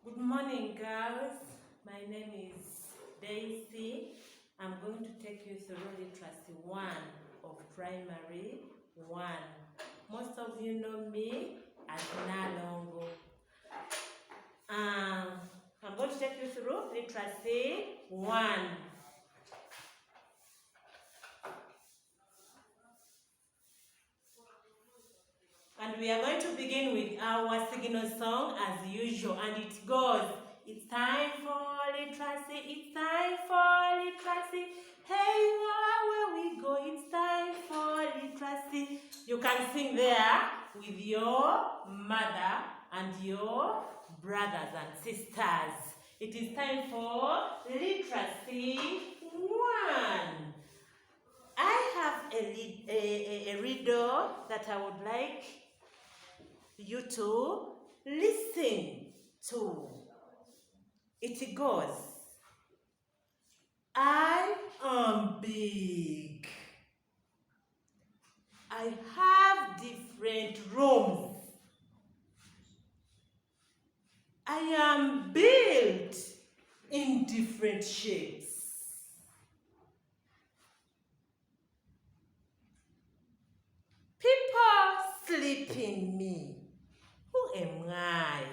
Good morning, girls. My name is Daisy. I'm going to take you through literacy 1 of primary 1. Most of you know me as Namilyango. I'm going to take you through literacy 1. And we are going to begin with our signal song as usual, and it goes, it's time for literacy, it's time for literacy, hey, where we go, it's time for literacy. You can sing there with your mother and your brothers and sisters. It is time for literacy 1. I have a riddle that I would like you to listen to. It goes, I am big. I have different rooms. I am built in different shapes. People sleep in me. Who am I?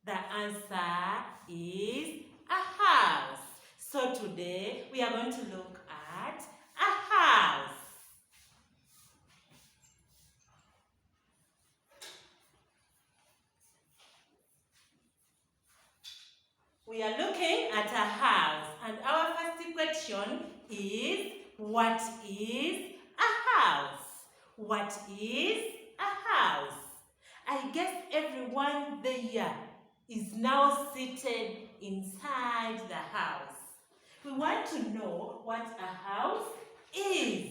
The answer is a house. So today we are going to look at a house. We are looking at a house, and our first question is, what is a house? What is a house? I guess everyone there is now seated inside the house. We want to know what a house is.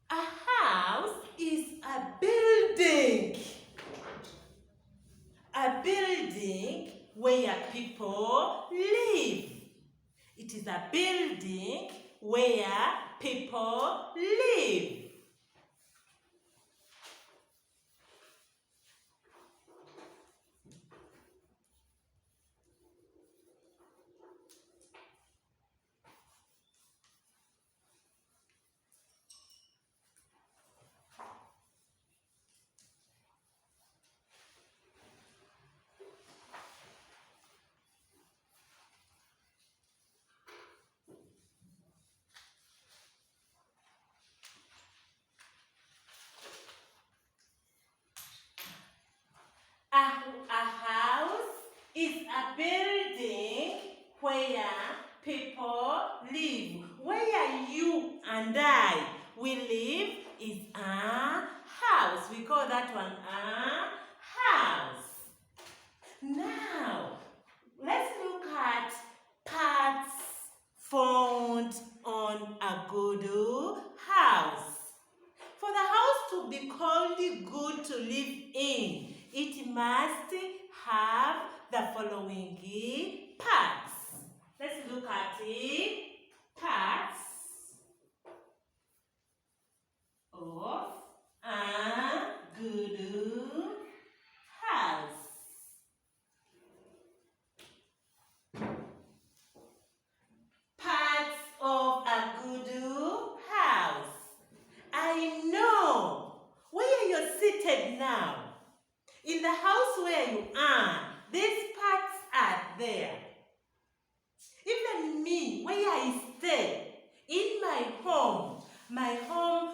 A house is a building. A building where people live. It is a building where people live. A house is a building where people live. Where you and I will live is a house. We call that one a house. Now, let's look at parts found on a good house. For the house to be called good to live in, it must have the following parts. Let's look at it. Parts of a good house. Parts of a good house. I know where you're seated now. In the house where you are, these parts are there. Even me, where I stay, in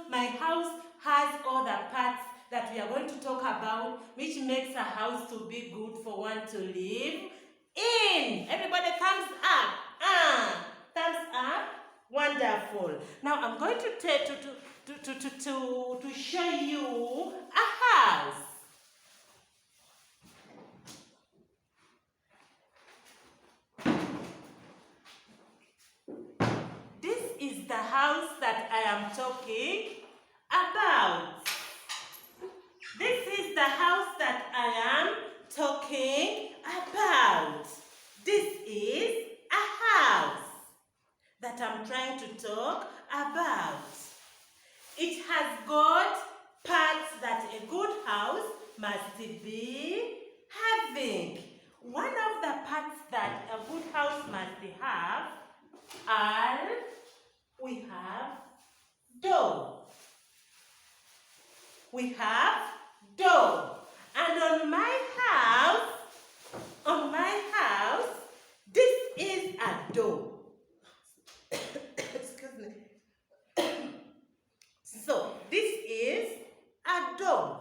my house has all the parts that we are going to talk about, which makes a house to be good for one to live in. Everybody, thumbs up. Thumbs up. Wonderful. Now I'm going to show you a house. This is the house that I am talking about. This is the house that I am talking about. This is a house that I'm trying to talk about. It has got parts that a good house must having. One of the parts that a good house must have are, we have door. We have door. And on my house, this is a door. Excuse me. So, this is a door.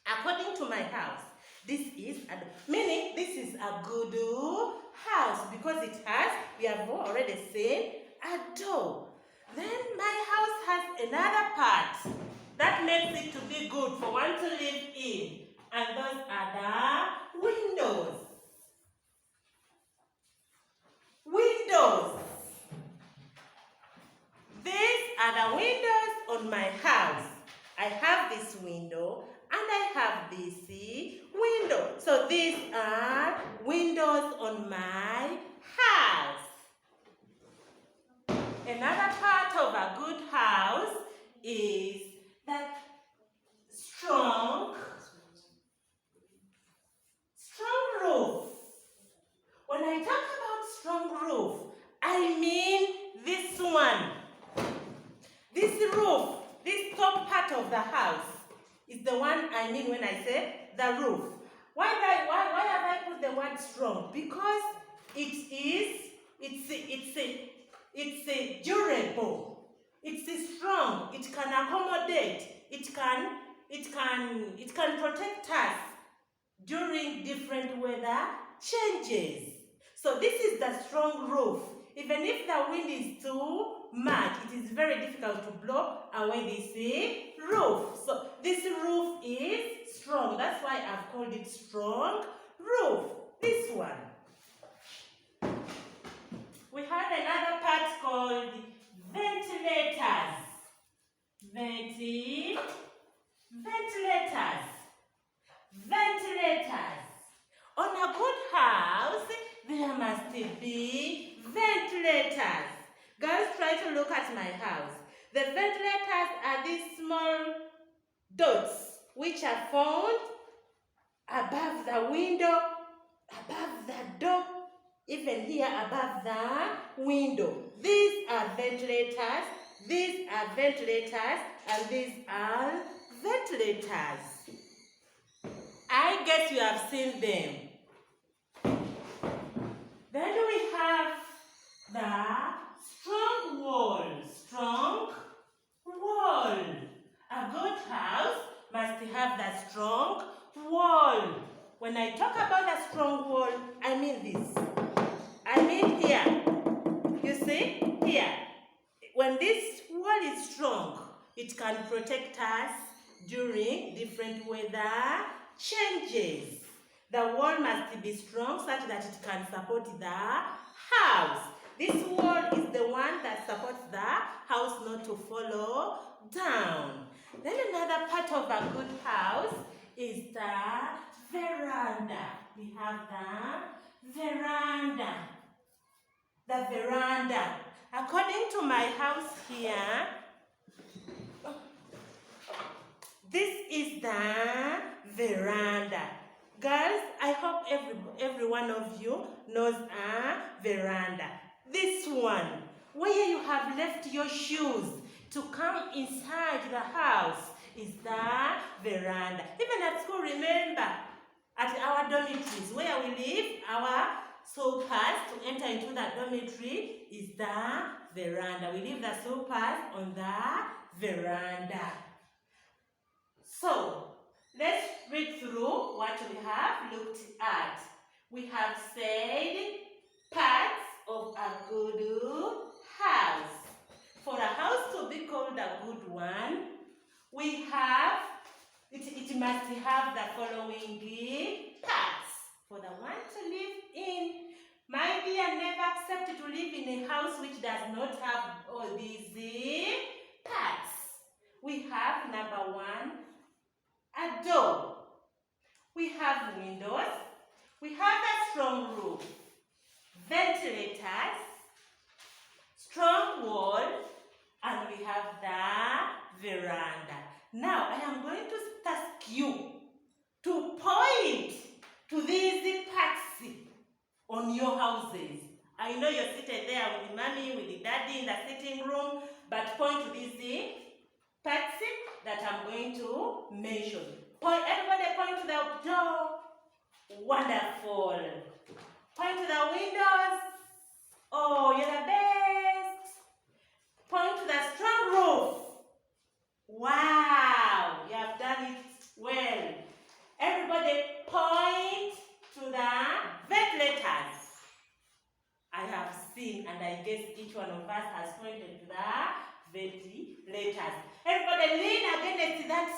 According to my house, this is a door. Meaning, this is a good house because it has, we have already seen, a door. Then my house has another part that makes it to be good for one to live in. And those are the windows. Windows. These are the windows on my house. I have this window and I have this window. So these are windows on my house. Another part of a good house is that strong roof. When I talk about strong roof, I mean this one. This roof, this top part of the house is the one I mean when I say the roof. Why have I put the word strong? Because it's durable. It's strong. It can accommodate. It can protect us during different weather changes. So this is the strong roof. Even if the wind is too much, it is very difficult to blow away this roof. So this roof is strong. That's why I've called it strong roof. This one. We have another part called ventilators. Ventilators. On a good house, there must be ventilators. Girls, try to look at my house. The ventilators are these small dots which are found above the window, above the door, even here above the window. These are ventilators, these are ventilators, and these are ventilators. I guess you have seen them. Then we have the strong wall. Strong wall. A good house must have the strong wall. When I talk about a strong wall, I mean this. I mean here. You see? Here. When this wall is strong, it can protect us during different weather changes. The wall must be strong such that it can support the house. This wall is the one that supports the house not to fall down. Then another part of a good house is the veranda. We have the veranda. The veranda. According to my house here, this is the veranda. Girls, I hope every one of you knows a veranda. This one, where you have left your shoes to come inside the house, is the veranda. Even at school, remember, at our dormitories, where we live, our sofas to enter into the dormitory is the veranda. We leave the sofas on the veranda. So, let's read through what we have looked at. We have said parts of a good house. For a house to be called a good one, we have, it must have the following parts for the one to live in. My dear, never accept to live in a house which does not have all these parts. We have number one, a door. We have windows. We have a strong roof, ventilators, strong wall, and we have the veranda. Now, I am going to ask you to point to these parts on your houses. I know you're seated there with mommy, with daddy in the sitting room, but point to these parts that I'm going to mention. Point, everybody point to the door. Wonderful. Point to the windows. Oh, you're the best. Point to the strong roof. Wow, you have done it well. Everybody point to the ventilators. I have seen, and I guess each one of us has pointed to the ventilators. Everybody lean against that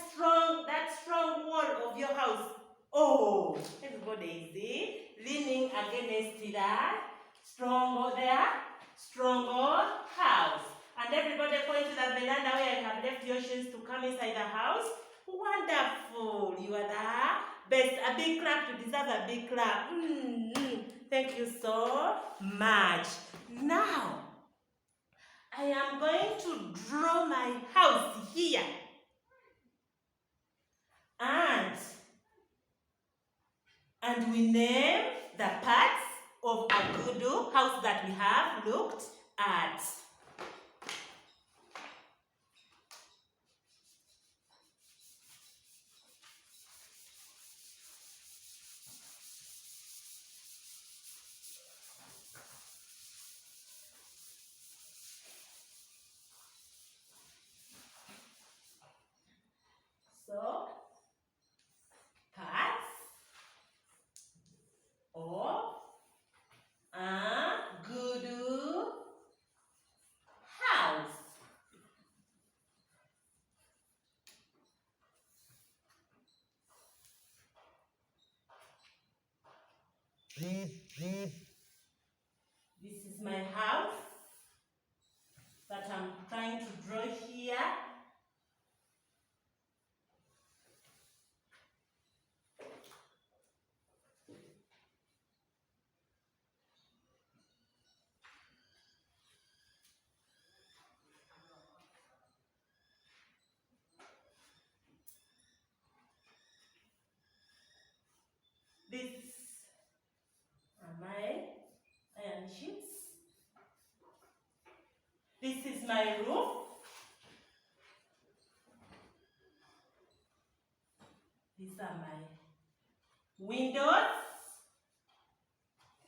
strong wall of your house. Oh, everybody is leaning against that strong house. And everybody point to the veranda where you have left your shoes to come inside the house. Wonderful. You are the best. A big clap. You deserve a big clap. Thank you so much. Now, I am going to draw my house here. And we name the parts of a good house that we have looked at. So, parts of a good house. This is my house that I'm trying to draw here. These are my iron sheets. This is my roof. These are my windows.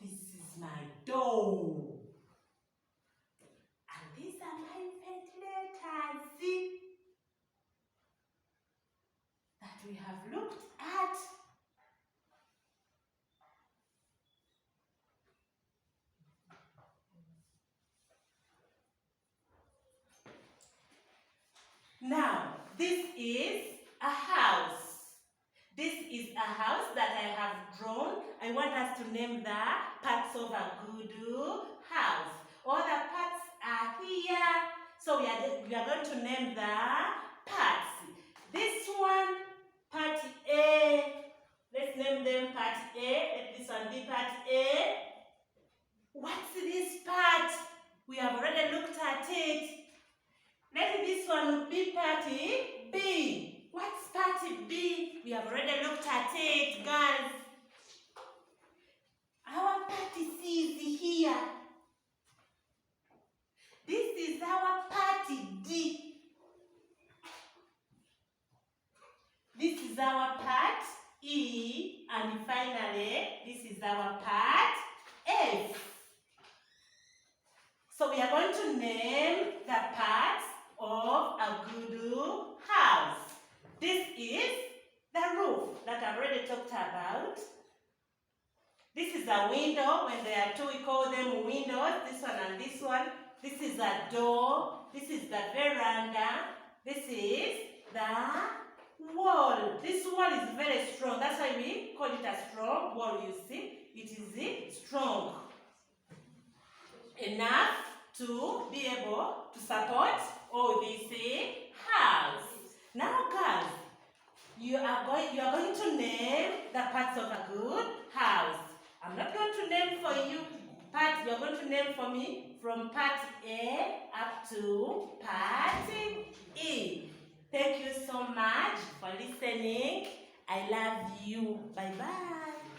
This is my door. And these are my ventilators that we have looked at. Now, this is a house. This is a house that I have drawn. I want us to name the parts of a good house. All the parts are here. So we are going to name the parts. This one, part A. Let's name them part A. Let this one be part A. What's this part? We have already looked at it. Let this one be part B. What's part B? We have already looked at it, guys. Our part C is here. This is our part D. This is our part E. And finally, this is our part F. So we are going to name the parts of a good house. This is the roof that I've already talked about. This is a window. When there are two, we call them windows. This one and this one. This is a door. This is the veranda. This is the wall. This wall is very strong. That's why we call it a strong wall, you see. It is strong enough to be able to support all this house. Now, guys, you are going to name the parts of a good house. I'm not going to name for you parts. You're going to name for me from part A up to part E. Thank you so much for listening. I love you. Bye-bye.